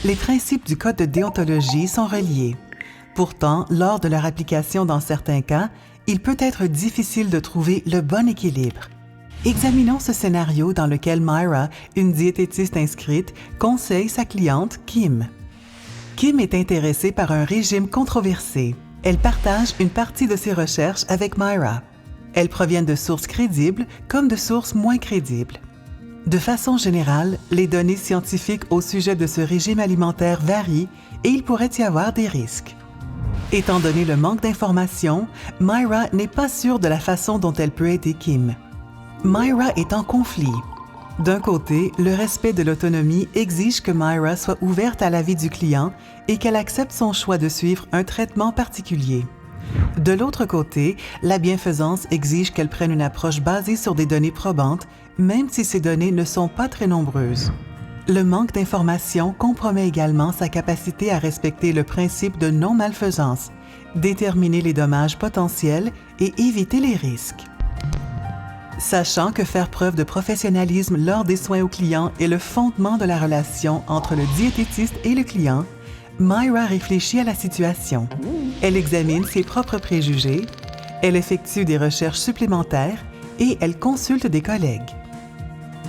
Les principes du Code de déontologie sont reliés. Pourtant, lors de leur application dans certains cas, il peut être difficile de trouver le bon équilibre. Examinons ce scénario dans lequel Myra, une diététiste inscrite, conseille sa cliente Kim. Kim est intéressée par un régime controversé. Elle partage une partie de ses recherches avec Myra. Elles proviennent de sources crédibles comme de sources moins crédibles. De façon générale, les données scientifiques au sujet de ce régime alimentaire varient et il pourrait y avoir des risques. Étant donné le manque d'informations, Myra n'est pas sûre de la façon dont elle peut aider Kim. Myra est en conflit. D'un côté, le respect de l'autonomie exige que Myra soit ouverte à l'avis du client et qu'elle accepte son choix de suivre un traitement particulier. De l'autre côté, la bienfaisance exige qu'elle prenne une approche basée sur des données probantes, même si ces données ne sont pas très nombreuses. Le manque d'informations compromet également sa capacité à respecter le principe de non-malfaisance, déterminer les dommages potentiels et éviter les risques. Sachant que faire preuve de professionnalisme lors des soins aux clients est le fondement de la relation entre le diététiste et le client, Myra réfléchit à la situation. Elle examine ses propres préjugés, elle effectue des recherches supplémentaires et elle consulte des collègues.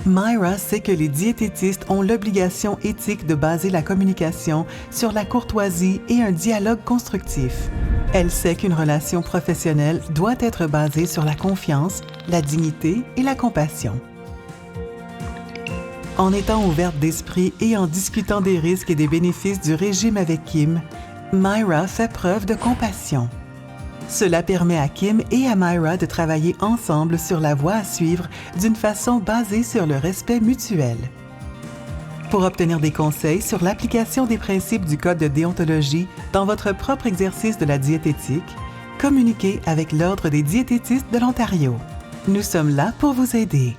Myra sait que les diététistes ont l'obligation éthique de baser la communication sur la courtoisie et un dialogue constructif. Elle sait qu'une relation professionnelle doit être basée sur la confiance, la dignité et la compassion. En étant ouverte d'esprit et en discutant des risques et des bénéfices du régime avec Kim, Myra fait preuve de compassion. Cela permet à Kim et à Myra de travailler ensemble sur la voie à suivre d'une façon basée sur le respect mutuel. Pour obtenir des conseils sur l'application des principes du Code de déontologie dans votre propre exercice de la diététique, communiquez avec l'Ordre des diététistes de l'Ontario. Nous sommes là pour vous aider.